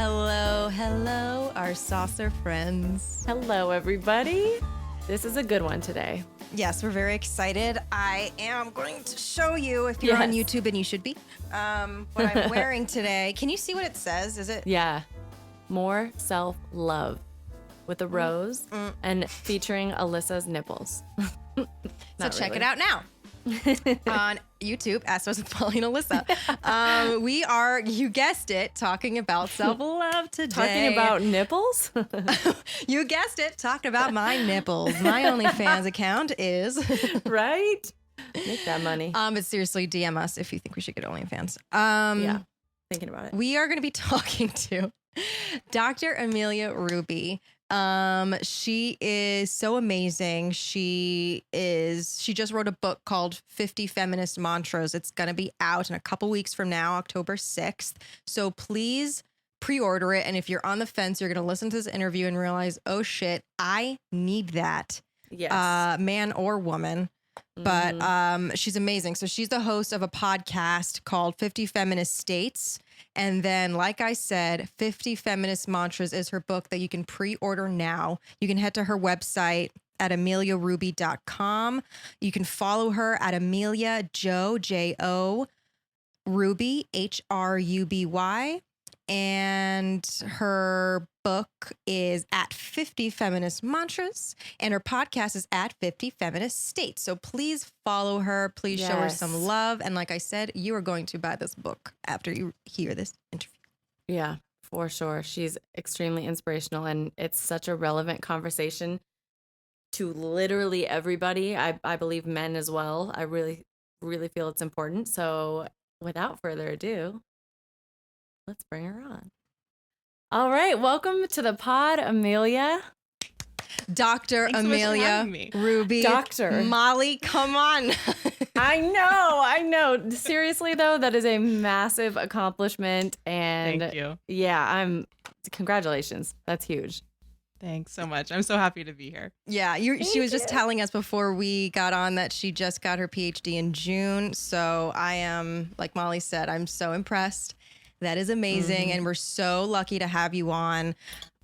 Hello, our saucer friends. Hello, everybody. This is a good one today. Yes, we're very excited. I am going to show you, if you're on YouTube, and you should be, what I'm wearing today. Can you see what it says? Is it? Yeah. More self-love with a rose and featuring Alyssa's nipples. So check it out now. On YouTube, Ask Us with Polly and Alyssa. We are, you guessed it, talking about self-love today. Talking about nipples? You guessed it, talking about my nipples. My OnlyFans account is. Right? Make that money. But seriously, DM us if you think we should get OnlyFans. Yeah, thinking about it. We are going to be talking to Dr. Amelia Hruby. She is so amazing. She just wrote a book called 50 Feminist Mantras. It's going to be out in a couple weeks from now, October 6th. So please pre-order it. And if you're on the fence, you're going to listen to this interview and realize, oh shit, I need that. Yes. Man or woman. But she's amazing. So she's the host of a podcast called 50 Feminist States. And then, like I said, 50 Feminist Mantras is her book that you can pre-order now. You can head to her website at ameliahruby.com. You can follow her at Amelia J-O, Hruby, Hruby. And her book is at 50 Feminist Mantras, and her podcast is at 50 Feminist States. So please follow her. Please show her some love. And like I said, you are going to buy this book after you hear this interview. Yeah, for sure. She's extremely inspirational, and it's such a relevant conversation to literally everybody. I believe men as well. I really, really feel it's important. So without further ado, let's bring her on. All right. Welcome to the pod, Amelia. Dr. Thanks Amelia Hruby. Doctor. Molly, come on. I know. Seriously, though, that is a massive accomplishment. And thank you. Yeah, congratulations. That's huge. Thanks so much. I'm so happy to be here. Yeah, she was just telling us before we got on that she just got her PhD in June. So I am, like Molly said, I'm so impressed. That is amazing. And we're so lucky to have you on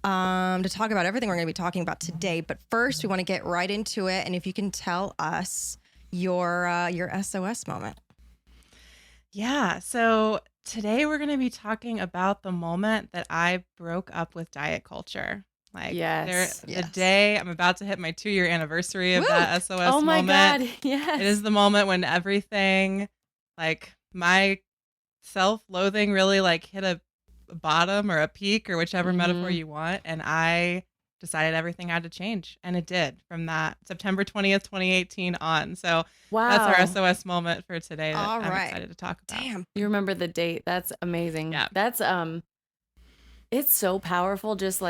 to talk about everything we're going to be talking about today. But first, we want to get right into it. And if you can tell us your SOS moment. Yeah. So today we're going to be talking about the moment that I broke up with diet culture. The day I'm about to hit my 2-year anniversary of that SOS moment. Oh my God. Yes. It is the moment when everything, like my self-loathing really hit a bottom or a peak or whichever metaphor you want. And I decided everything had to change. And it did from that September 20th, 2018 on. So that's our SOS moment for today that I'm excited to talk about. Damn. You remember the date. That's amazing. Yeah. That's, it's so powerful. Just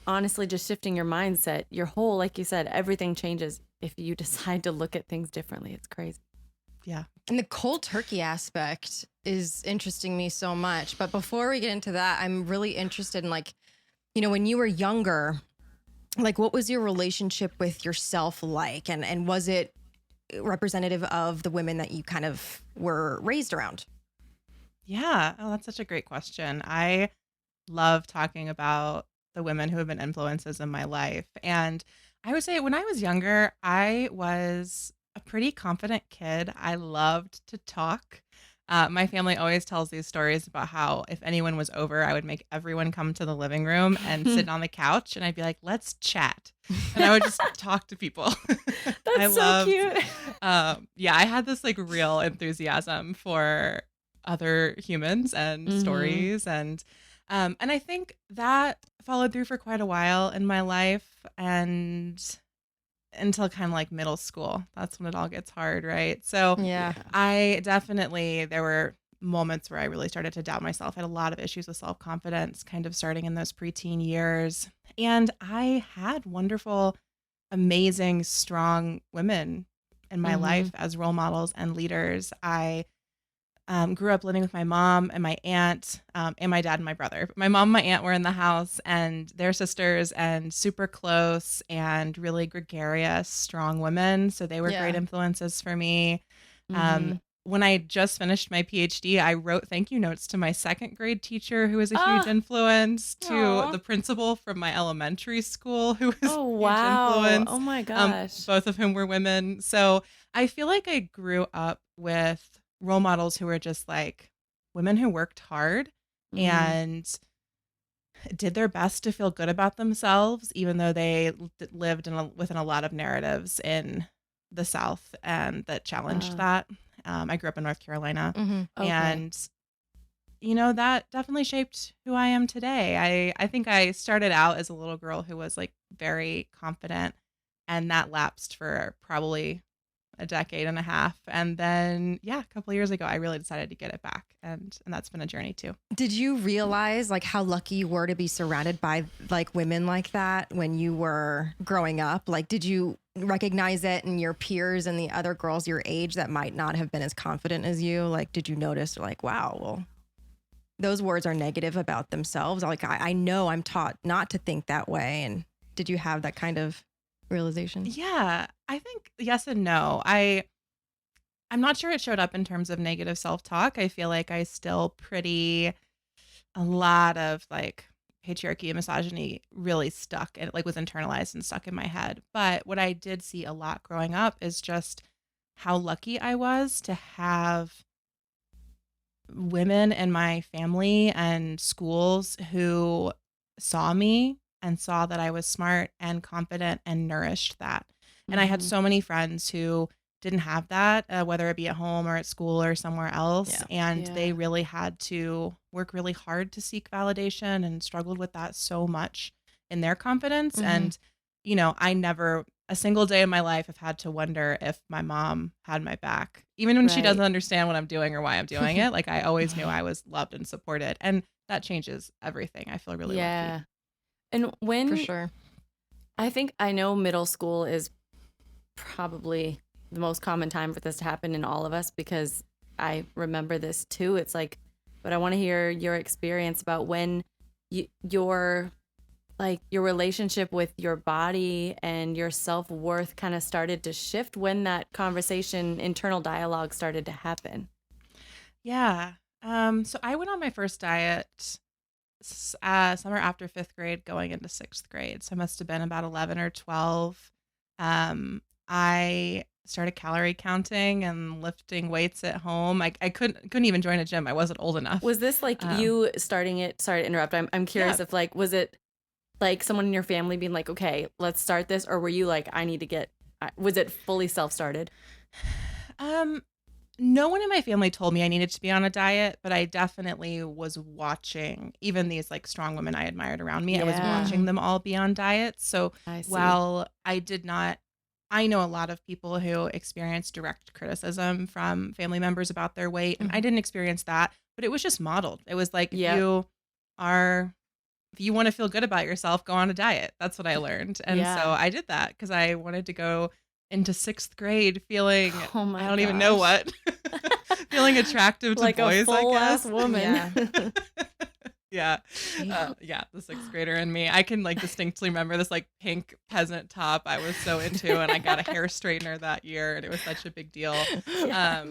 honestly, just shifting your mindset, your whole, like you said, everything changes if you decide to look at things differently. It's crazy. Yeah. And the cold turkey aspect is interesting me so much. But before we get into that, I'm really interested in when you were younger, what was your relationship with yourself like? And was it representative of the women that you kind of were raised around? Yeah. Oh, that's such a great question. I love talking about the women who have been influences in my life. And I would say when I was younger, I was a pretty confident kid. I loved to talk. My family always tells these stories about how if anyone was over, I would make everyone come to the living room and sit on the couch, and I'd be like, let's chat. And I would just talk to people. That's cute. I had this real enthusiasm for other humans and stories. And I think that followed through for quite a while in my life, and until kind of middle school. That's when it all gets hard, right? So yeah, there were moments where I really started to doubt myself. I had a lot of issues with self-confidence kind of starting in those preteen years. And I had wonderful, amazing, strong women in my life as role models and leaders. I grew up living with my mom and my aunt and my dad and my brother. My mom and my aunt were in the house, and they're sisters and super close and really gregarious, strong women. So they were great influences for me. when I just finished my PhD, I wrote thank you notes to my second grade teacher, who was a huge Ah, influence, to aw. the principal from my elementary school, who was Oh, a huge wow. influence, Oh my gosh. both of whom were women. So I feel like I grew up with role models who were just like women who worked hard Mm, and did their best to feel good about themselves, even though they lived within a lot of narratives in the South and that challenged uh, that. I grew up in North Carolina, Mm-hmm. okay. and that definitely shaped who I am today. I think I started out as a little girl who was like very confident, and that lapsed for probably a decade and a half. And then, yeah, a couple of years ago, I really decided to get it back. And that's been a journey too. Did you realize like how lucky you were to be surrounded by like women like that when you were growing up? Like, did you recognize it in your peers and the other girls your age that might not have been as confident as you? Like, did you notice like, wow, well, those words are negative about themselves? Like, I know I'm taught not to think that way. And did you have that kind of realization? Yeah, I think yes and no. I'm not sure it showed up in terms of negative self-talk. I feel like I still pretty a lot of like patriarchy and misogyny really stuck and like was internalized and stuck in my head. But what I did see a lot growing up is just how lucky I was to have women in my family and schools who saw me and saw that I was smart and confident and nourished that. And I had Mm-hmm. so many friends who didn't have that, whether it be at home or at school or somewhere else. Yeah. And they Yeah. really had to work really hard to seek validation and struggled with that so much in their confidence. Mhm. And, I never, a single day in my life, have had to wonder if my mom had my back, even when she Right. doesn't understand what I'm doing or why I'm doing it. Like I always knew I was loved and supported. And that changes everything. I feel really lucky. Yeah. And For when sure. I know middle school is probably the most common time for this to happen in all of us because I remember this too. It's like, but I want to hear your experience about when your your relationship with your body and your self-worth kind of started to shift when that conversation, internal dialogue started to happen. Yeah. So I went on my first diet summer after fifth grade going into sixth grade. So I must have been about 11 or 12. I started calorie counting and lifting weights at home. I couldn't even join a gym. I wasn't old enough. Was this like Um, you starting it? Sorry to interrupt. I'm yeah. curious if like, was it like someone in your family being like, okay, let's start this? Or were you like, I need to was it fully self-started? Um, no one in my family told me I needed to be on a diet, but I definitely was watching even these like strong women I admired around me. I was Yeah, watching them all be on diets. So I see. while I did not, I know a lot of people who experience direct criticism from family members about their weight, and I Mhm. didn't experience that, but it was just modeled. It was like Yep. if you want to feel good about yourself, go on a diet. That's what I learned. And so Yeah. I did that because I wanted to go into sixth grade feeling, Oh I my don't even know gosh. what, feeling attractive to Like a boys, I full ass guess. woman. Yeah. Yeah. Yeah. Yeah. The sixth grader in me. I can like distinctly remember this like pink peasant top I was so into, and I got a hair straightener that year, and it was such a big deal. Yeah.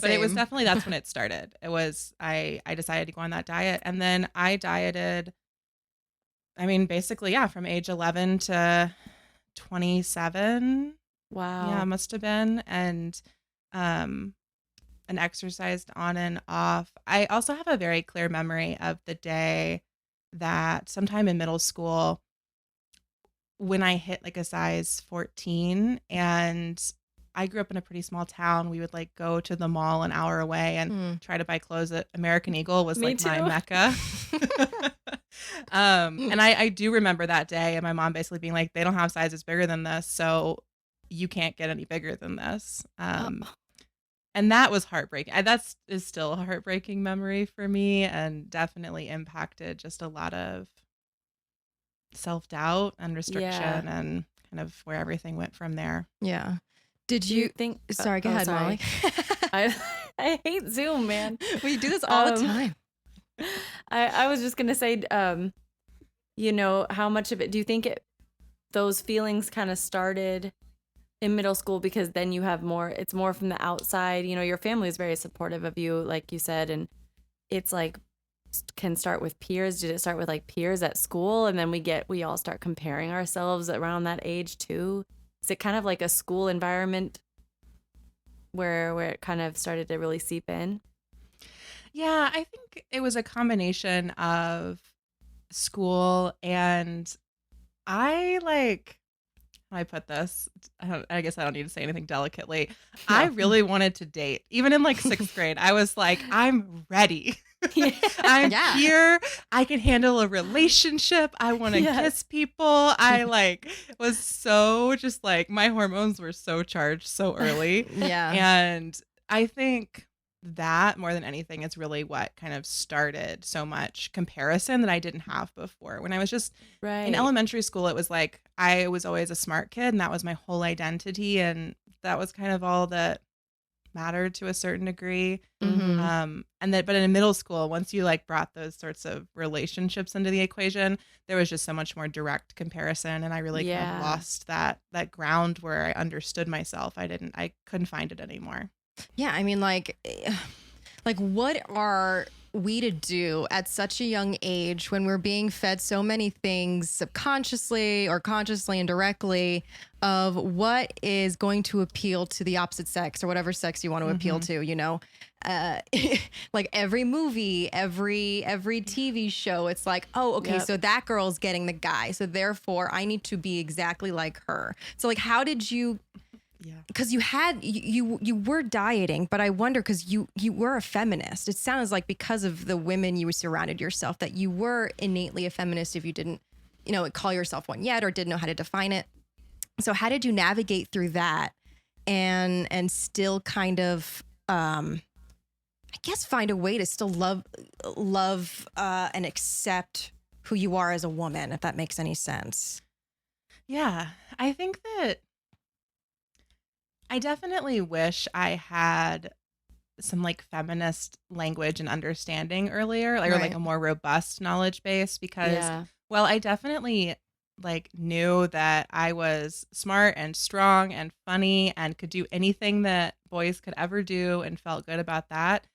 But it was Same. definitely that's when it started. It was I decided to go on that diet, and then I dieted. I mean, basically, yeah, from age 11 to 27. Yeah, Wow. must have been. Um, and exercised on and off. I also have a very clear memory of the day that sometime in middle school when I hit like a size 14, and I grew up in a pretty small town. We would like go to the mall an hour away and Mm. try to buy clothes at American Eagle was Me like my too. mecca. And I do remember that day and my mom basically being like, they don't have sizes bigger than this, so you can't get any bigger than this. Oh, And that was heartbreaking. That's is still a heartbreaking memory for me and definitely impacted just a lot of self-doubt and yeah. restriction and kind of where everything went from there. Yeah. Did Do you you? think? Sorry, go ahead, sorry. Molly. I I hate Zoom, man. We do this all the Um, time. I was just gonna say, how much of it do you think those feelings kind of started in middle school, because then you have more, it's more from the outside, you know, your family is very supportive of you, like you said, and it's like can start with peers. Did it start with like peers at school, and then we all start comparing ourselves around that age too? Is it kind of like a school environment where it kind of started to really seep in? Yeah, I think it was a combination of school and I like, how do I put this? I guess I don't need to say anything delicately. I No. really wanted to date. Even in like sixth grade, I was like, I'm ready. Yeah. I'm Yeah. here. I can handle a relationship. I want to Yes. kiss people. I like was so just like my hormones were so charged so early. Yeah. And I think that more than anything is really what kind of started so much comparison that I didn't have before. When I was just Right. in elementary school, it was like I was always a smart kid and that was my whole identity. And that was kind of all that mattered to a certain degree. Mhm. But in middle school, once you like brought those sorts of relationships into the equation, there was just so much more direct comparison. And I really kind of Yeah. lost that ground where I understood myself. I couldn't find it anymore. Yeah, I mean, like what are we to do at such a young age when we're being fed so many things subconsciously or consciously and directly of what is going to appeal to the opposite sex or whatever sex you want to appeal to, you know? Like every movie, every TV show, it's like, oh, okay, Yep. so that girl's getting the guy, so therefore I need to be exactly like her. So like, how did you? Yeah. Because you were dieting, but I wonder, because you were a feminist. It sounds like because of the women you surrounded yourself that you were innately a feminist if you didn't, you know, call yourself one yet or didn't know how to define it. So how did you navigate through that and still kind of I guess find a way to still love and accept who you are as a woman, if that makes any sense? Yeah. I think that I definitely wish I had some like feminist language and understanding earlier, or like Right. a more robust knowledge base, because Yeah. well, I definitely like knew that I was smart and strong and funny and could do anything that boys could ever do and felt good about that.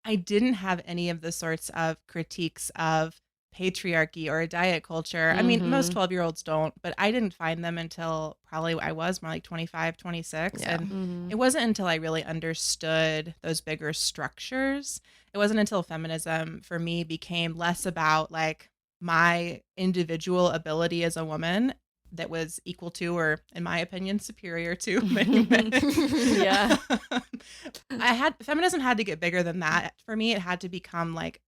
I didn't have any of the sorts of critiques of patriarchy or diet culture. I mean, most Mhm. 12-year-olds don't, but I didn't find them until probably I was more like 25, 26. Yeah. And Mhm. it wasn't until I really understood those bigger structures. It wasn't until feminism for me became less about like my individual ability as a woman that was equal to, or in my opinion, superior to many men. Yeah. Feminism had to get bigger than that for me. It had to become like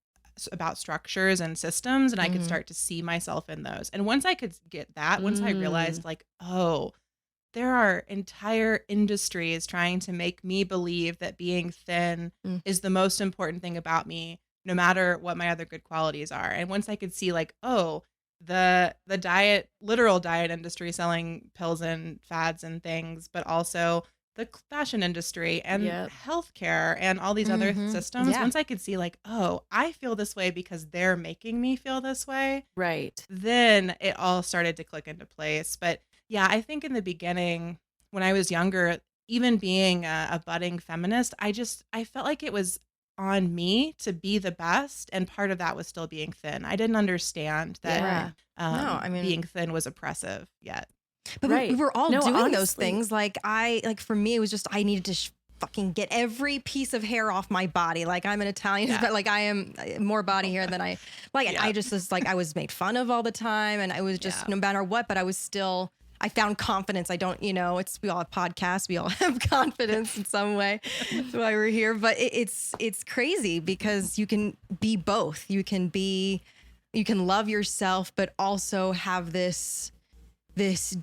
about structures and systems, and I could Mhm. start to see myself in those. And once I could get that, once I Mm. realized like, oh, there are entire industries trying to make me believe that being thin Mm. is the most important thing about me, no matter what my other good qualities are. And once I could see like, oh, the literal diet industry selling pills and fads and things, but also the fashion industry and Yep. healthcare and all these other Mhm. systems, Yeah. once I could see like, oh, I feel this way because they're making me feel this way, Right. then it all started to click into place. But yeah, I think in the beginning, when I was younger, even being a budding feminist, I felt like it was on me to be the best, and part of that was still being thin. I didn't understand that Yeah. No, I mean, being thin was oppressive yet. but we Right. were all No, doing those honestly. things. Like for me, it was just I needed to fucking get every piece of hair off my body. Like I'm an Italian, Yeah. but like I am more body hair than I like. And Yeah. I just was like I was made fun of all the time, and I was just Yeah. no matter what. But I was still. I found confidence. I don't, you know, we all have podcasts. We all have confidence in some way. That's why we're here. But it's crazy because you can be both. You can love yourself, but also have this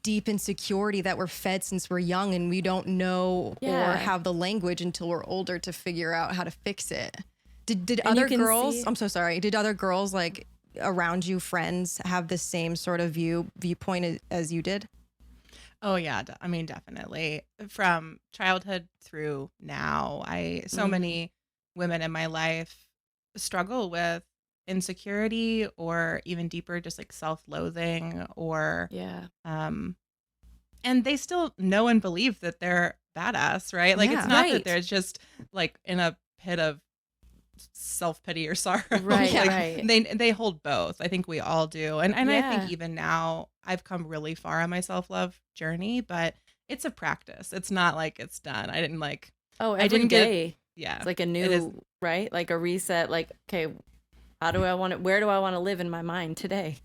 deep insecurity that we're fed since we're young, and we don't know Yeah. or have the language until we're older to figure out how to fix it. Did And you other can girls? see- I'm so sorry. Did other girls like around you, friends, have the same sort of viewpoint as you did? Oh yeah, I mean definitely. From childhood through now, so many women in my life struggle with insecurity or even deeper just like self-loathing or Yeah. and And they still know and believe that they're badass, right? Like, Yeah. it's not Right. that they're just like in a pit of self-pity or sorrow. Right, Like, right. they hold both. I think we all do. And I think Yeah. even now I've come really far on my self-love journey, but it's a practice. It's not like it's done. I didn't Every get day. yeah. It's like a It is. new, right? Like a reset. Like, okay, where do I want to live in my mind today?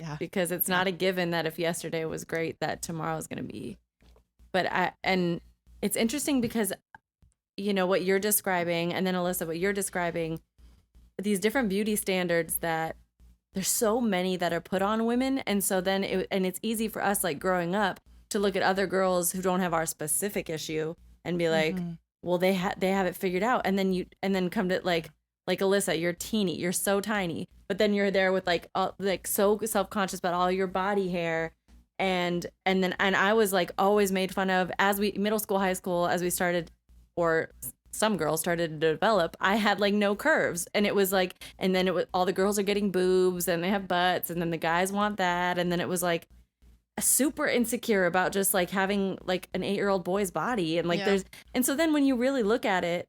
Yeah. Because it's not a given that if yesterday was great, that tomorrow is going to be. And it's interesting because, what you're describing, and then Alyssa, what you're describing, these different beauty standards that there's so many that are put on women. And so then it's easy for us, like growing up, to look at other girls who don't have our specific issue and be like, well, they have it figured out. And then come to like Alyssa, you're teeny, you're so tiny, but then you're there with like so self-conscious about all your body hair. And I was like always made fun of as we middle school, high school, as we started, or some girls started to develop, I had like no curves. And it was like, and then it was all the girls are getting boobs and they have butts, and then the guys want that. And then it was like super insecure about just like having like an 8-year-old boy's body. And like and so then when you really look at it,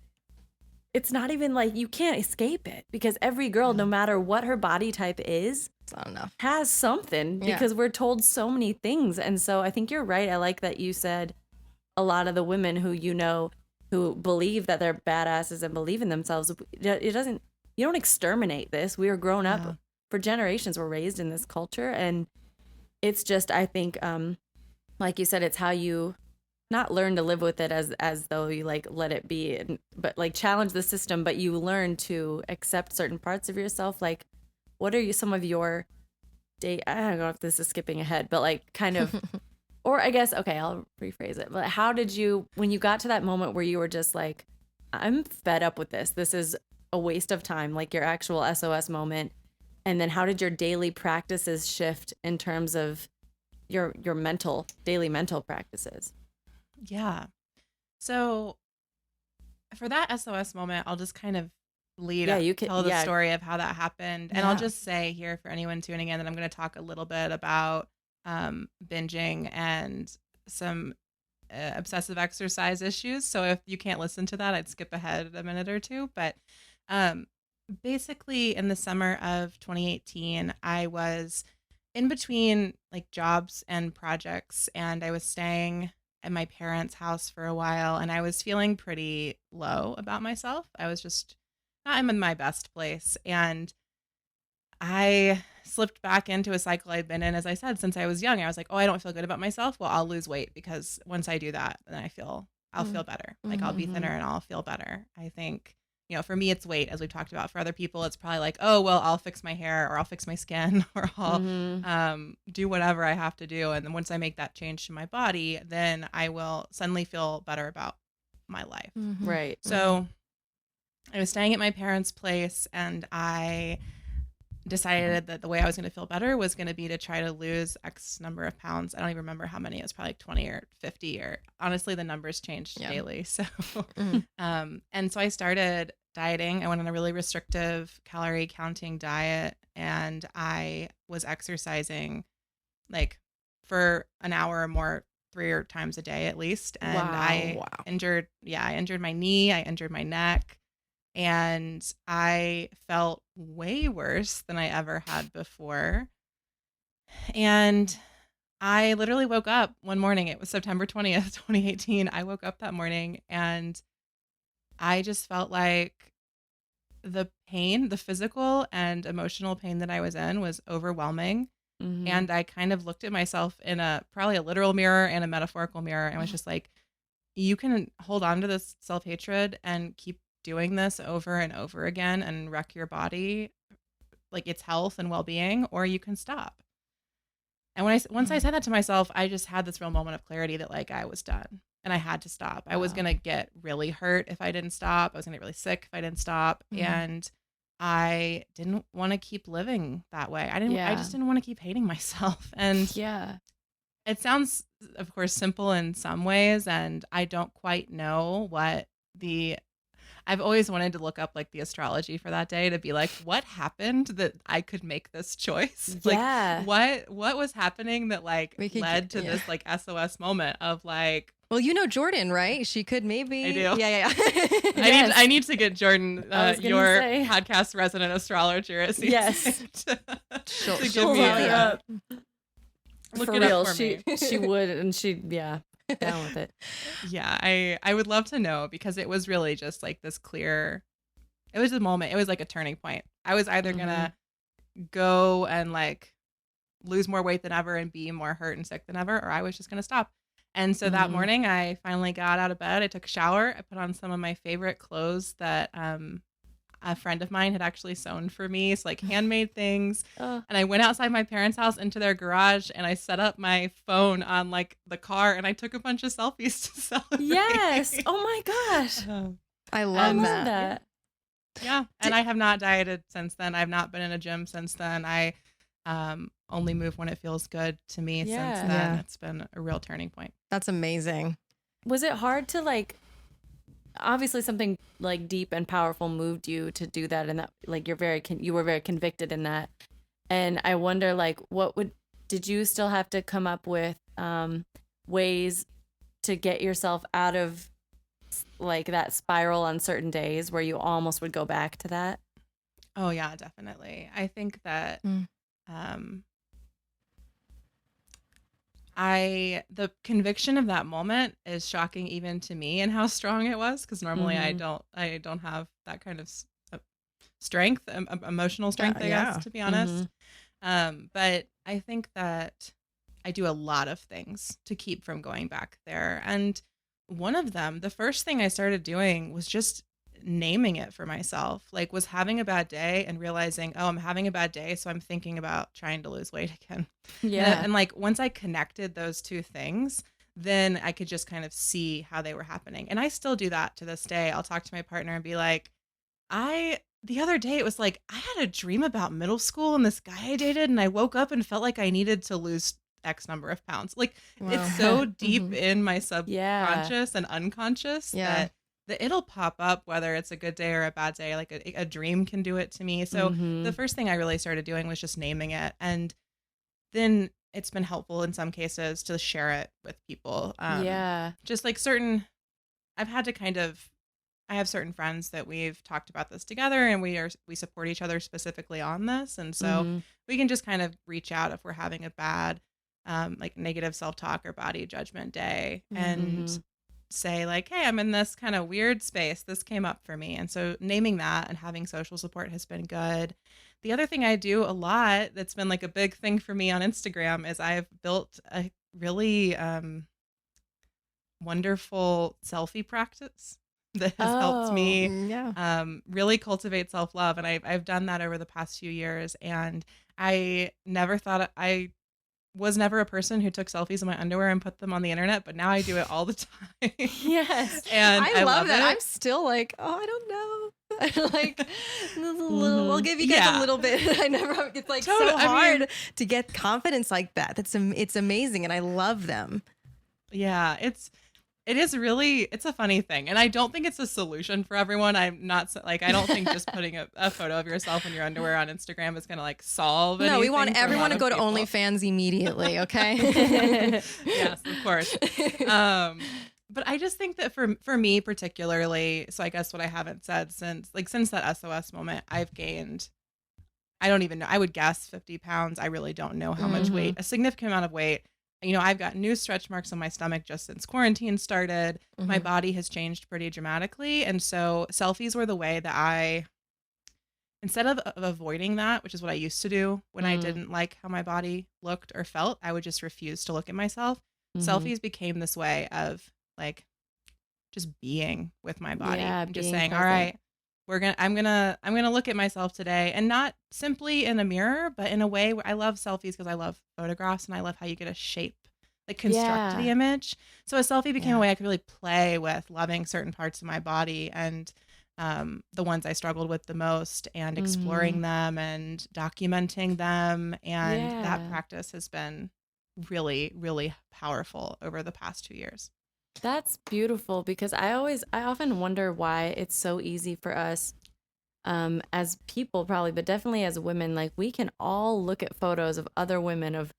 it's not even like you can't escape it, because every girl, no matter what her body type is, It's not enough. has something, because we're told so many things. And so I think you're right. I like that you said a lot of the women who believe that they're badasses and believe in themselves, you don't exterminate this. We were grown up for generations. We're raised in this culture. And it's just, I think, like you said, it's how you not learn to live with it as though you like let it be, but like challenge the system, but you learn to accept certain parts of yourself. Like, what are some of your I don't know if this is skipping ahead, but like kind of, or I guess, okay, I'll rephrase it. But how did you, when you got to that moment where you were just like, I'm fed up with this. This is a waste of time, like your actual SOS moment. And then how did your daily practices shift in terms of your daily mental practices? Yeah. So for that SOS moment, I'll just kind of tell the story of how that happened. And I'll just say here for anyone tuning in that I'm going to talk a little bit about binging and some obsessive exercise issues. So if you can't listen to that, I'd skip ahead a minute or two. But basically in the summer of 2018, I was in between like jobs and projects, and I was staying at my parents' house for a while, and I was feeling pretty low about myself. I was just not in my best place, and I slipped back into a cycle I'd been in, as I said, since I was young. I was like, oh, I don't feel good about myself. Well, I'll lose weight, because once I do that, then I'll feel better. Like I'll be thinner and I'll feel better. I think, for me, it's weight, as we've talked about. For other people, it's probably like, oh, well, I'll fix my hair, or I'll fix my skin, or I'll do whatever I have to do. And then once I make that change to my body, then I will suddenly feel better about my life. Right. So I was staying at my parents' place, and I decided that the way I was going to feel better was going to be to try to lose X number of pounds. I don't even remember how many. It was probably like 20 or 50, or honestly, the numbers changed daily. So, and so I started dieting. I went on a really restrictive calorie counting diet, and I was exercising like for an hour or more, 3 times a day at least. And I injured my knee. I injured my neck. And I felt way worse than I ever had before. And I literally woke up one morning. It was September 20th, 2018. I woke up that morning, and I just felt like the pain, the physical and emotional pain that I was in, was overwhelming. And I kind of looked at myself in probably a literal mirror and a metaphorical mirror, and was just like, you can hold on to this self-hatred and keep doing this over and over again and wreck your body, like its health and well-being, or you can stop. And once I said that to myself, I just had this real moment of clarity that like I was done and I had to stop. I was going to get really hurt if I didn't stop. I was going to get really sick if I didn't stop. And I didn't want to keep living that way. I just didn't want to keep hating myself. And it sounds, of course, simple in some ways, and I don't quite know what I've always wanted to look up like the astrology for that day to be like, what happened that I could make this choice? Yeah. Like what was happening that like We could led to this like SOS moment of like, Well, you know Jordan, right? She could maybe. I do. Yeah. Yes. I need to get Jordan, I was gonna your say. podcast resident astrologer, as you Yes. say, to She'll give pull me you a- up. look For it real, up for me. she would, and down with it. Yeah, I would love to know, because it was really just like this clear, it was a moment, it was like a turning point. I was either gonna go and like lose more weight than ever and be more hurt and sick than ever, or I was just gonna stop. And so that morning I finally got out of bed, I took a shower, I put on some of my favorite clothes that a friend of mine had actually sewn for me, so like handmade things. And I went outside my parents' house into their garage, and I set up my phone on like the car, and I took a bunch of selfies to celebrate. Yes. Oh my gosh. I I love love that. that. Yeah, and I have not dieted since then. I've not been in a gym since then. I only move when it feels good to me. Yeah. Since then, Yeah. it's been a real turning point. That's amazing. Was it hard to like? Obviously, something like deep and powerful moved you to do that, and that like you were very convicted in that. And I wonder, like, did you still have to come up with ways to get yourself out of like that spiral on certain days where you almost would go back to that? Oh yeah, definitely. I think that the conviction of that moment is shocking even to me, and how strong it was, because normally I don't have that kind of strength, emotional strength, I guess, to be honest. But I think that I do a lot of things to keep from going back there. And one of them, the first thing I started doing was just naming it for myself. Like, was having a bad day and realizing, oh, I'm having a bad day, so I'm thinking about trying to lose weight again. Yeah. And like once I connected those two things, then I could just kind of see how they were happening. And I still do that to this day. I'll talk to my partner and be like, the other day it was like I had a dream about middle school and this guy I dated, and I woke up and felt like I needed to lose X number of pounds. Like, it's so deep in my subconscious and unconscious that it'll pop up, whether it's a good day or a bad day. Like a dream can do it to me. So the first thing I really started doing was just naming it. And then it's been helpful in some cases to share it with people. Just like I have certain friends that we've talked about this together, and we support each other specifically on this. And so we can just kind of reach out if we're having a bad, like negative self-talk or body judgment day, and say like, hey, I'm in this kind of weird space. This came up for me. And so naming that and having social support has been good. The other thing I do a lot that's been like a big thing for me on Instagram is I've built a really wonderful selfie practice that has helped me really cultivate self-love. And I've done that over the past few years. And I was never a person who took selfies in my underwear and put them on the internet, but now I do it all the time. Yes. And I love that. it. I'm still like, oh, I don't know. Like, a little, I'll give you guys a little bit. It's like so hard to get confidence like that. It's amazing. And I love them. Yeah, it's a funny thing. And I don't think it's a solution for everyone. I don't think just putting a photo of yourself in your underwear on Instagram is going to like solve anything. No, we want everyone to go to people. OnlyFans immediately. Okay. Yes, of course. But I just think that for me particularly, so I guess what I haven't said since that SOS moment, I've gained, I don't even know, I would guess 50 pounds. I really don't know how much weight, a significant amount of weight. You know, I've got new stretch marks on my stomach just since quarantine started. My body has changed pretty dramatically. And so selfies were the way that I, instead of avoiding that, which is what I used to do when I didn't like how my body looked or felt, I would just refuse to look at myself. Selfies became this way of like just being with my body. I'm just saying, present. All right, I'm gonna look at myself today, and not simply in a mirror, but in a way where I love selfies because I love photographs and I love how you get a shape, like construct the image. So a selfie became a way I could really play with loving certain parts of my body and the ones I struggled with the most, and exploring them and documenting them. And that practice has been really, really powerful over the past 2 years. That's beautiful, because I often wonder why it's so easy for us, as people probably, but definitely as women, like we can all look at photos of other women of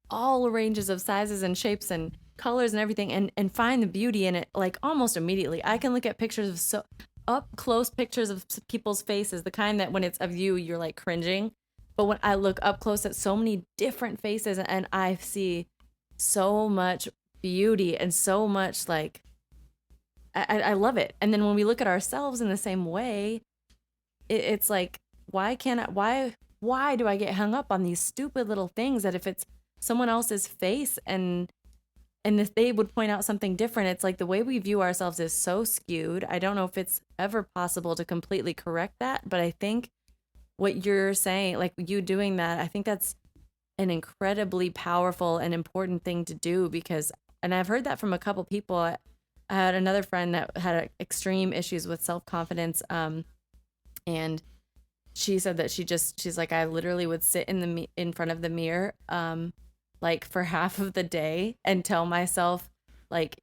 all ranges of sizes and shapes and colors and everything, and find the beauty in it like almost immediately. I can look at pictures of so up close pictures of people's faces, the kind that when it's of you, you're like cringing. But when I look up close at so many different faces, and I see so much beauty and so much like I love it. And then when we look at ourselves in the same way, it's like, why can't I, why do I get hung up on these stupid little things that if it's someone else's face and if they would point out something different, it's like the way we view ourselves is so skewed. I don't know if it's ever possible to completely correct that, but I think what you're saying, like you doing that, I think that's an incredibly powerful and important thing to do, because, and I've heard that from a couple people. I had another friend that had extreme issues with self-confidence, and she said that she's like, I literally would sit in front of the mirror like for half of the day and tell myself like,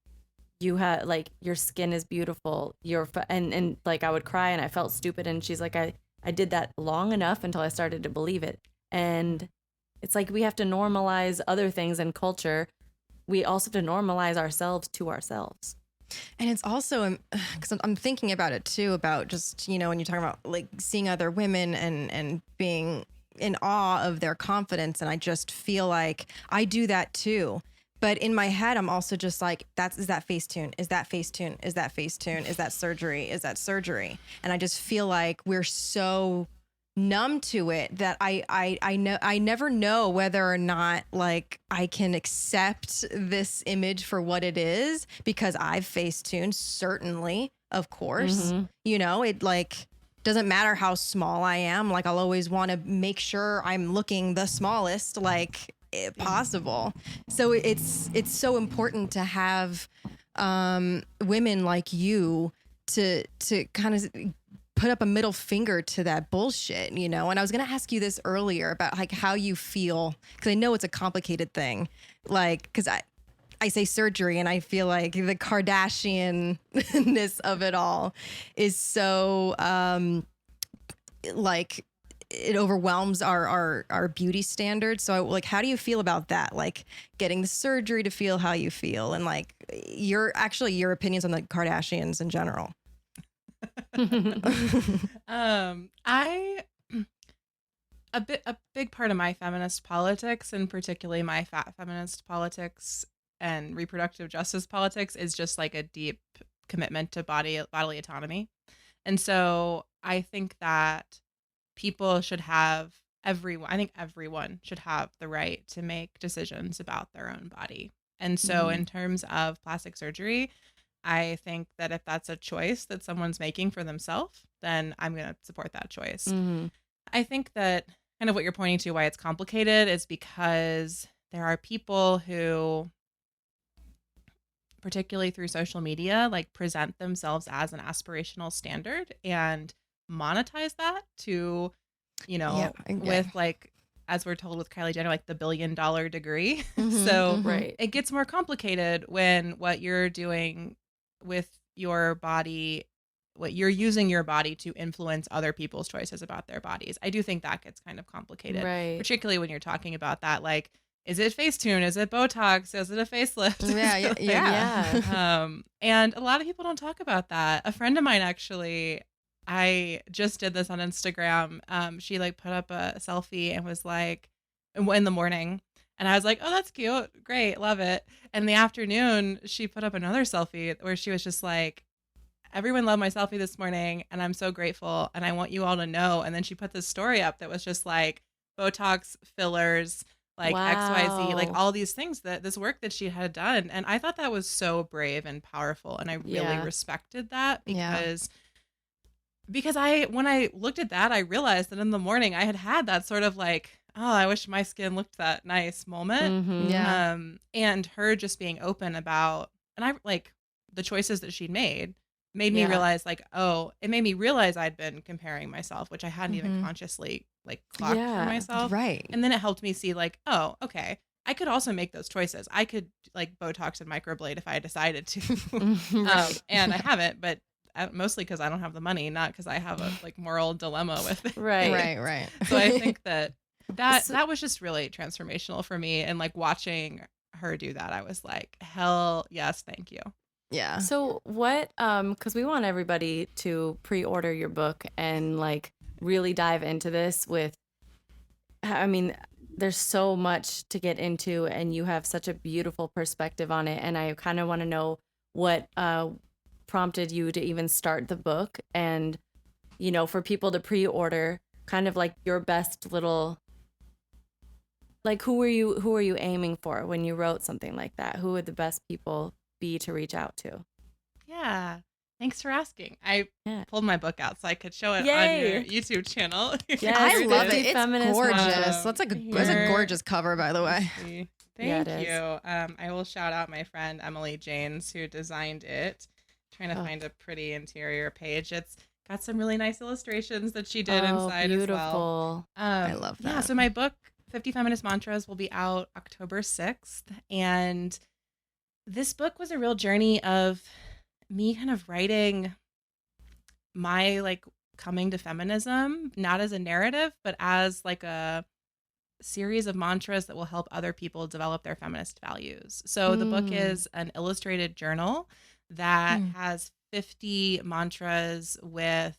you have like, your skin is beautiful, and like I would cry and I felt stupid, and she's like, I did that long enough until I started to believe it. And it's like we have to normalize other things in culture. We also have to normalize ourselves to ourselves. And it's also, because I'm thinking about it too, about just, you know, when you're talking about like seeing other women and being in awe of their confidence. And I just feel like I do that too. But in my head, I'm also just like, is that Facetune? Is that Facetune? Is that Facetune? Is that surgery? Is that surgery? And I just feel like we're so numb to it that I never know whether or not like I can accept this image for what it is, because I've Facetuned, certainly, of course. Mhm. You know, it like doesn't matter how small I am, like I'll always want to make sure I'm looking the smallest like possible. So it's so important to have women like you to kind of put up a middle finger to that bullshit, you know? And I was going to ask you this earlier about like how you feel, because I know it's a complicated thing. Like, because I say surgery and I feel like the Kardashian-ness of it all is so like it overwhelms our beauty standards. So like, how do you feel about that? Like getting the surgery to feel how you feel, and like your opinions on the Kardashians in general. I a big part of my feminist politics, and particularly my feminist politics and reproductive justice politics, is just like a deep commitment to bodily autonomy. And so I think that people should have everyone should have the right to make decisions about their own body. And so in terms of plastic surgery, I think that if that's a choice that someone's making for themselves, then I'm going to support that choice. Mm-hmm. I think that kind of what you're pointing to, why it's complicated, is because there are people who, particularly through social media, like present themselves as an aspirational standard and monetize that to, you know, with like, as we're told with Kylie Jenner, like the $1 billion degree. So Right. it gets more complicated when what you're doing with your body, what you're using your body to influence other people's choices about their bodies. I do think that gets kind of complicated, Right. particularly when you're talking about that, like, is it Facetune? Is it Botox? Is it a facelift? Yeah. And a lot of people don't talk about that. A friend of mine, actually, I just did this on Instagram. She like put up a selfie and was like, in the morning. And I was like, oh, that's cute. Great. Love it. And in the afternoon, she put up another selfie where she was just like, everyone loved my selfie this morning and I'm so grateful. And I want you all to know. And then she put this story up that was just like Botox, fillers, like XYZ, like all these things, that this work that she had done. And I thought that was so brave and powerful. And I really respected that because when I looked at that, I realized that in the morning I had that sort of like, oh, I wish my skin looked that nice moment. Mm-hmm. And her just being open about, and I like the choices that she'd made me realize like, oh, it made me realize I'd been comparing myself, which I hadn't even consciously like clocked for myself. Right. And then it helped me see like, oh, okay, I could also make those choices. I could like Botox and microblade if I decided to. And I haven't, but mostly because I don't have the money, not because I have a like moral dilemma with it. Right. So I think that was just really transformational for me. And like watching her do that, I was like, hell yes, thank you. Yeah. So what, because we want everybody to pre-order your book and like really dive into this with, I mean, there's so much to get into and you have such a beautiful perspective on it. And I kind of want to know what prompted you to even start the book and, you know, for people to pre-order kind of like your best little, like who are you aiming for when you wrote something like that? Who would the best people be to reach out to? Yeah. Thanks for asking. I pulled my book out so I could show it Yay. on your YouTube channel. Yes, I love it. It's Feminist gorgeous. Mantras. That's a gorgeous cover, by the way. Thank you. I will shout out my friend Emily Janes who designed it. Trying to find a pretty interior page. It's got some really nice illustrations that she did inside as well. I love that. Yeah, so my book 50 Feminist Mantras will be out October 6th, and this book was a real journey of me kind of writing my like coming to feminism, not as a narrative, but as like a series of mantras that will help other people develop their feminist values. So the book is an illustrated journal that has 50 mantras with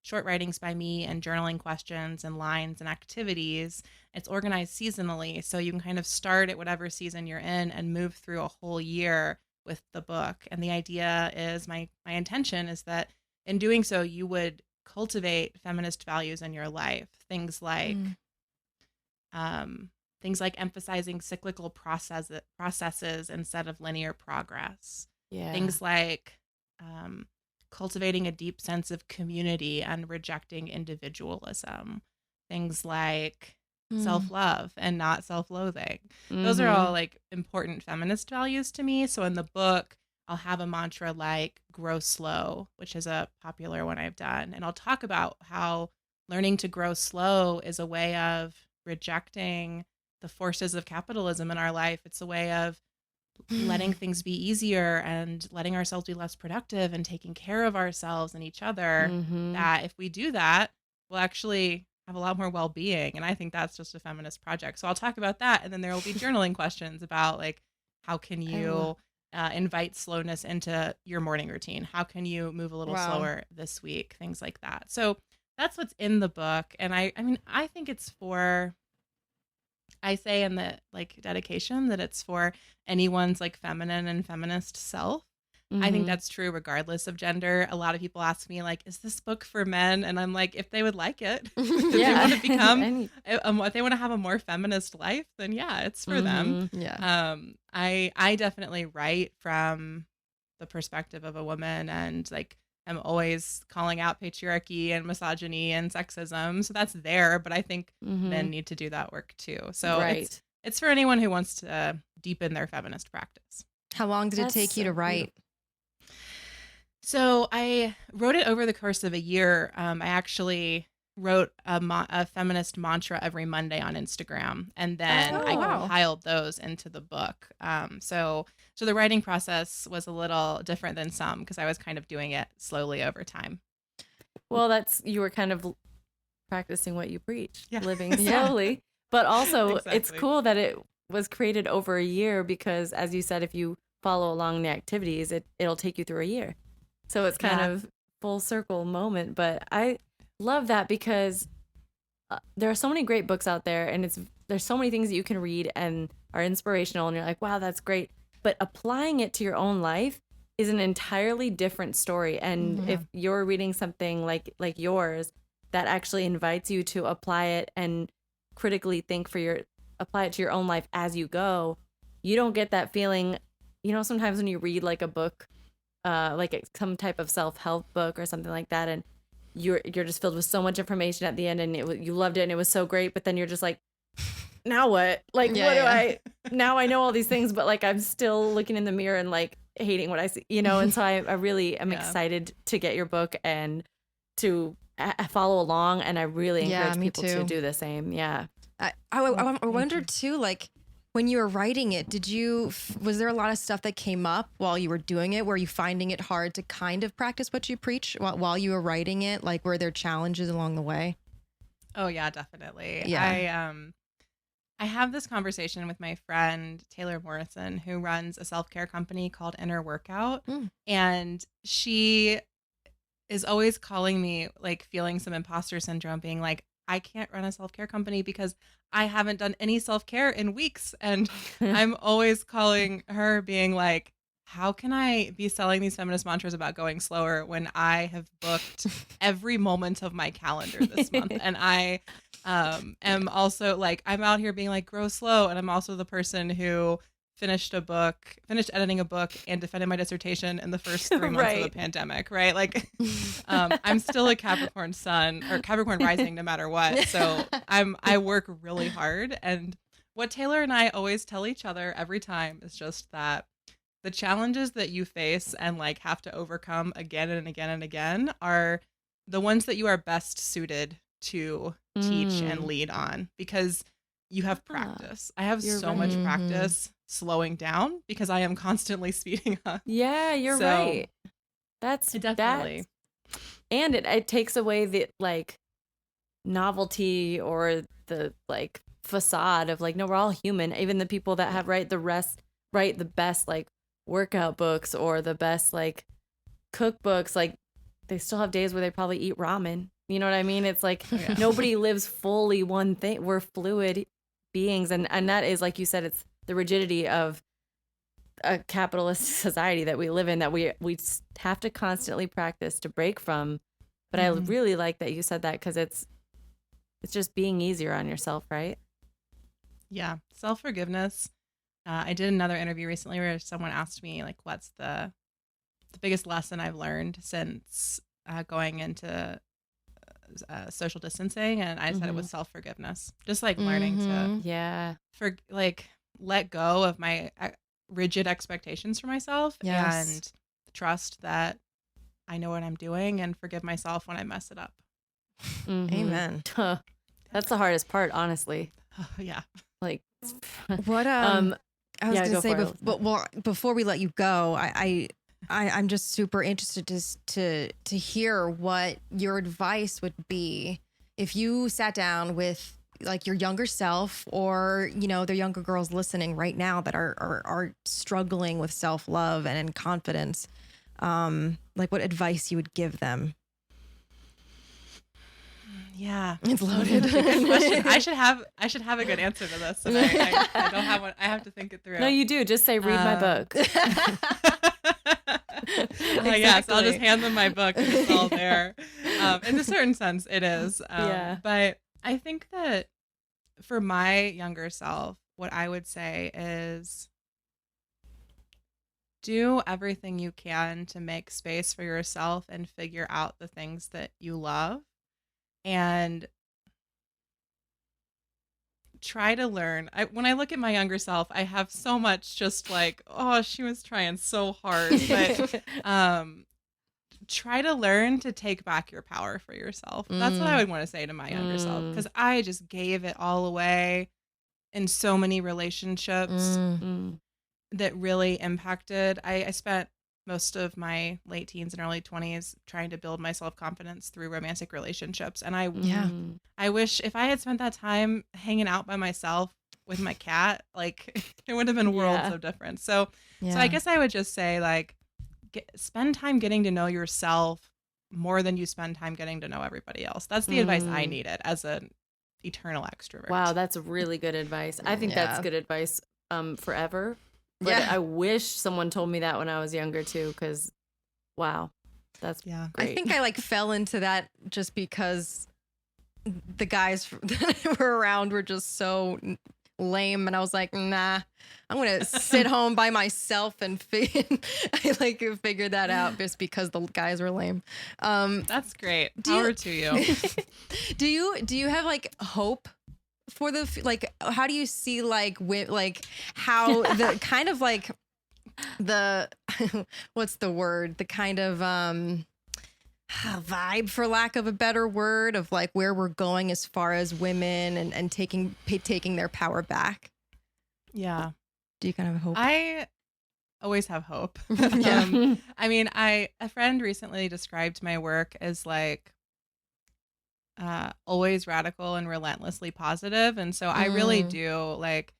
short writings by me and journaling questions and lines and activities. It's organized seasonally, so you can kind of start at whatever season you're in and move through a whole year with the book. And the idea is my intention is that in doing so, you would cultivate feminist values in your life. Things like emphasizing cyclical processes instead of linear progress. Yeah. Things like cultivating a deep sense of community and rejecting individualism. Things like self-love and not self-loathing. Those are all like important feminist values to me. So in the book, I'll have a mantra like grow slow, which is a popular one I've done. And I'll talk about how learning to grow slow is a way of rejecting the forces of capitalism in our life. It's a way of letting things be easier and letting ourselves be less productive and taking care of ourselves and each other. That if we do that, we'll actually have a lot more well-being. And I think that's just a feminist project. So I'll talk about that. And then there will be journaling questions about like, how can you invite slowness into your morning routine? How can you move a little slower this week? Things like that. So that's what's in the book. And I mean, I think it's for, I say in the like dedication that it's for anyone's like feminine and feminist self. I think that's true regardless of gender. A lot of people ask me like, is this book for men? And I'm like, if they would like it, if they want to become, if they want to have a more feminist life, then yeah, it's for them. Yeah. I definitely write from the perspective of a woman, and like I'm always calling out patriarchy and misogyny and sexism. So that's there, but I think men need to do that work too. So it's for anyone who wants to deepen their feminist practice. How long did it take you to write? So I wrote it over the course of a year. I actually wrote a feminist mantra every Monday on Instagram, and then I compiled those into the book. So the writing process was a little different than some because I was kind of doing it slowly over time. Well, you were kind of practicing what you preach, living slowly, but also it's cool that it was created over a year because, as you said, if you follow along the activities, it'll take you through a year. So it's kind of full circle moment. But I love that because there are so many great books out there, and there's so many things that you can read and are inspirational, and you're like, wow, that's great. But applying it to your own life is an entirely different story. And if you're reading something like yours that actually invites you to apply it and critically apply it to your own life as you go, you don't get that feeling. You know, sometimes when you read like a book, like some type of self-help book or something like that, and you're just filled with so much information at the end, and you loved it and it was so great, but then you're just like, now what? Like, what do I? Now I know all these things, but like I'm still looking in the mirror and like hating what I see, you know. And so I really am excited to get your book and to follow along, and I really encourage people to do the same. Yeah. I wonder too, like, when you were writing it, was there a lot of stuff that came up while you were doing it? Were you finding it hard to kind of practice what you preach while you were writing it? Like, were there challenges along the way? Oh yeah, definitely. Yeah. I have this conversation with my friend Taylor Morrison, who runs a self-care company called Inner Workout. And she is always calling me, like, feeling some imposter syndrome, being like, I can't run a self-care company because I haven't done any self-care in weeks. And I'm always calling her being like, how can I be selling these feminist mantras about going slower when I have booked every moment of my calendar this month? And I am also like, I'm out here being like, grow slow. And I'm also the person who finished editing a book and defended my dissertation in the first 3 months of the pandemic, right? Like, I'm still a Capricorn sun or Capricorn rising no matter what. So I work really hard. And what Taylor and I always tell each other every time is just that the challenges that you face and like have to overcome again and again and again are the ones that you are best suited to teach and lead on, because you have practice. I have so much practice slowing down because I am constantly speeding up. Yeah, you're right. That's definitely. And it takes away the like novelty or the like facade of like, no, we're all human. Even the people that have write the best like workout books or the best like cookbooks, like they still have days where they probably eat ramen. You know what I mean? It's like nobody lives fully one thing. We're fluid beings, and that is, like you said, it's the rigidity of a capitalist society that we live in that we have to constantly practice to break from. But I really like that you said that, because it's just being easier on yourself, right? Yeah, self-forgiveness. I did another interview recently where someone asked me like, what's the biggest lesson I've learned since going into social distancing, and I said it was self-forgiveness. Just like learning to let go of my rigid expectations for myself and trust that I know what I'm doing and forgive myself when I mess it up. Amen. That's the hardest part, honestly. Yeah. Like what I was gonna say, before we let you go, I'm just super interested to hear what your advice would be if you sat down with like your younger self, or you know, there are younger girls listening right now that are struggling with self-love and confidence. Like what advice you would give them? Yeah, it's loaded. Good question. I should have a good answer to this, and I don't have one. I have to think it through. No, you do. Just say, read my book. Exactly. Yes, I'll just hand them my book and it's all there. In a certain sense, it is. But I think that for my younger self, what I would say is do everything you can to make space for yourself and figure out the things that you love. And try to learn. When I look at my younger self, I have so much just like, oh, she was trying so hard. But try to learn to take back your power for yourself. That's what I would want to say to my younger self, because I just gave it all away in so many relationships that really impacted. I spent most of my late teens and early 20s trying to build my self-confidence through romantic relationships. And I wish if I had spent that time hanging out by myself with my cat, like it would have been worlds of difference. So I guess I would just say, like, spend time getting to know yourself more than you spend time getting to know everybody else. That's the advice I needed as an eternal extrovert. Wow, that's really good advice. I think that's good advice forever. But I wish someone told me that when I was younger too, because wow, that's great. I think I like fell into that just because the guys that were around were just so lame, and I was like, nah, I'm gonna sit home by myself and I like figured that out just because the guys were lame. That's great. Power to you. Do you have like hope for the like? How do you see like how the kind of like the what's the word? The kind of vibe, for lack of a better word, of like where we're going as far as women and taking their power back. Yeah. Do you kind of hope? I always have hope. Yeah. I mean, a friend recently described my work as like always radical and relentlessly positive, and so I really Mm. do like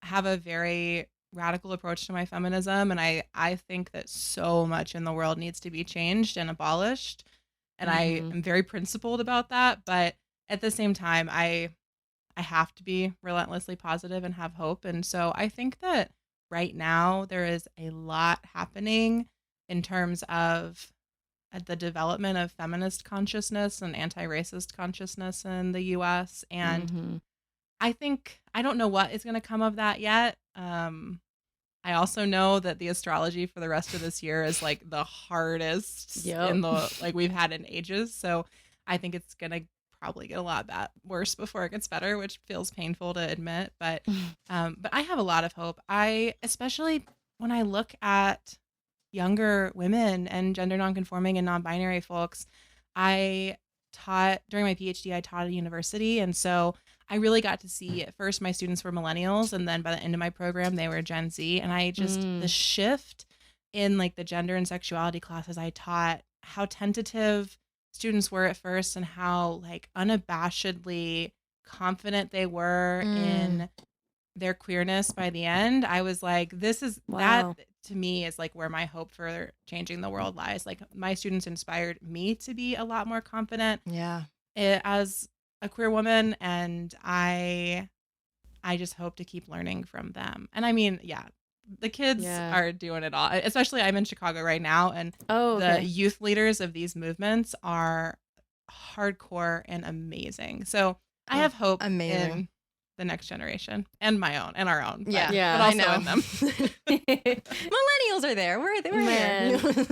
have a very radical approach to my feminism, and I think that so much in the world needs to be changed and abolished, and I Mhm. am very principled about that, but at the same time I have to be relentlessly positive and have hope. And so I think that right now there is a lot happening in terms of the development of feminist consciousness and anti-racist consciousness in the US. And Mhm. I think I don't know what is going to come of that yet. I also know that the astrology for the rest of this year is like the hardest Yep. in the like we've had in ages. So I think it's gonna probably get a lot worse before it gets better, which feels painful to admit. But I have a lot of hope. I especially when I look at younger women and gender nonconforming and non-binary folks. I taught during my PhD, I taught at a university, and so I really got to see at first my students were millennials, and then by the end of my program, they were Gen Z. And I just the Mm. shift in like the gender and sexuality classes I taught, how tentative students were at first, and how like unabashedly confident they were Mm. in their queerness by the end. I was like, this is that Wow. to me is like where my hope for changing the world lies. Like my students inspired me to be a lot more confident Yeah. as a queer woman, and I just hope to keep learning from them. And I mean, yeah, the kids Yeah. are doing it all. Especially I'm in Chicago right now, and Oh, the okay. youth leaders of these movements are hardcore and amazing. So I Oh, have hope amazing. in the next generation and my own and our own, Yeah, but Yeah. I also know. in them. Millennials are there. We're Man, here.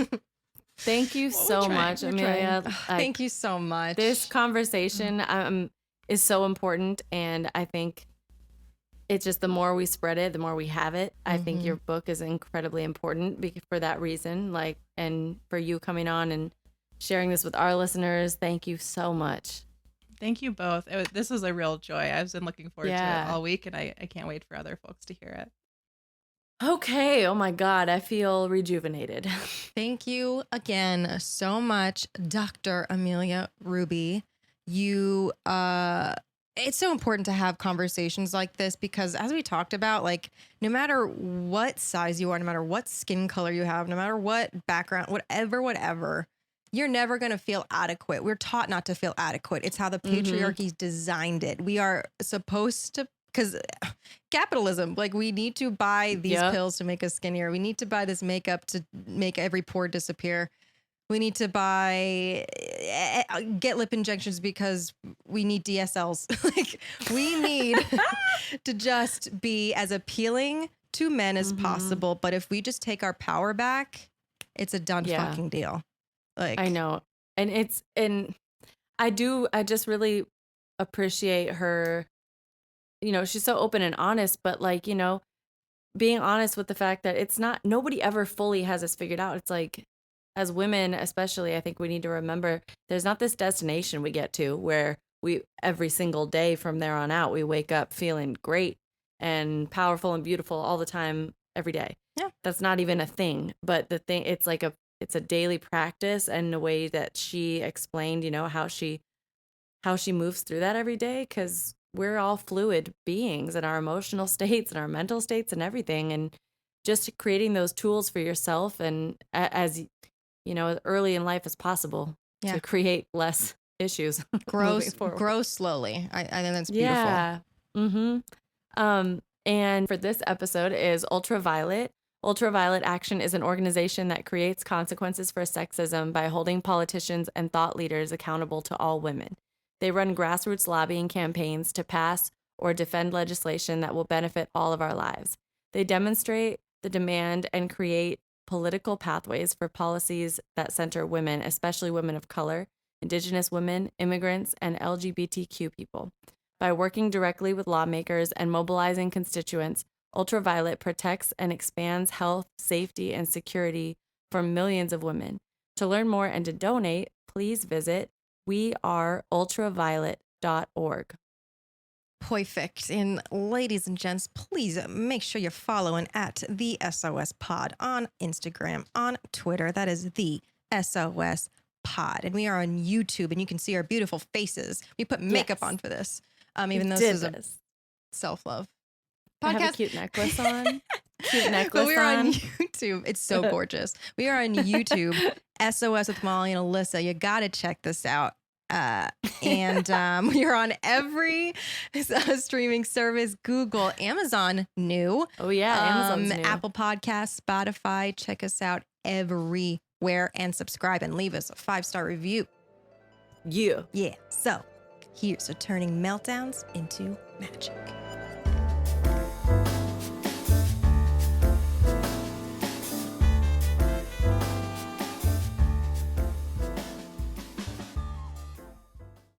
thank you Well, we're so trying. much, We're trying. Amelia. Like Thank you so much. this conversation is so important, and I think it's just the more we spread it, the more we have it. I think Mm-hmm. your book is incredibly important for that reason. Like, and for you coming on and sharing this with our listeners, thank you so much. Thank you both. This was a real joy. I've been looking forward to it Yeah. all week, and I can't wait for other folks to hear it. Okay. Oh my God. I feel rejuvenated. Thank you again so much, Dr. Amelia Hruby. You it's so important to have conversations like this because as we talked about, like no matter what size you are, no matter what skin color you have, no matter what background, whatever, you're never going to feel adequate. We're taught not to feel adequate. It's how the patriarchy's designed it. We are supposed to, because capitalism, like we need to buy these Yep. pills to make us skinnier. We need to buy this makeup to make every pore disappear. We need to get lip injections because we need DSLs. Like we need to just be as appealing to men as possible. But if we just take our power back, it's a done Yeah. fucking deal. Like I know. And I just really appreciate her. You know, she's so open and honest, but like, you know, being honest with the fact that it's not, nobody ever fully has this figured out. It's like, as women, especially, I think we need to remember there's not this destination we get to where we, every single day from there on out, we wake up feeling great and powerful and beautiful all the time, every day. Yeah. That's not even a thing. But the thing, it's a daily practice, and the way that she explained, you know, how she moves through that every day, because we're all fluid beings in our emotional states and our mental states and everything. And just creating those tools for yourself, and as you know, as early in life as possible, Yeah. to create less issues. grow moving forward. grow slowly. I think that's beautiful. Yeah. And for this episode is UltraViolet. UltraViolet Action is an organization that creates consequences for sexism by holding politicians and thought leaders accountable to all women. They run grassroots lobbying campaigns to pass or defend legislation that will benefit all of our lives. They demonstrate the demand and create political pathways for policies that center women, especially women of color, Indigenous women, immigrants, and LGBTQ people. By working directly with lawmakers and mobilizing constituents, UltraViolet protects and expands health, safety, and security for millions of women. To learn more and to donate, please visit weareultraviolet.org. Perfect. And ladies and gents, please make sure you're following at the SOS Pod on Instagram, on Twitter. That is the SOS Pod. And we are on YouTube, and you can see our beautiful faces. We put makeup on for this, even though this is a self-love I podcast. have a cute necklace on. Cute necklace But we are on on. YouTube. It's so gorgeous. We are on YouTube, SOS with Molly and Alyssa. You got to check this out. And we are on every streaming service: Google, Amazon, new. Oh yeah, Amazon's new. Apple Podcasts, Spotify. Check us out everywhere and subscribe and leave us a 5-star review. Yeah. Yeah. So here's to turning meltdowns into magic.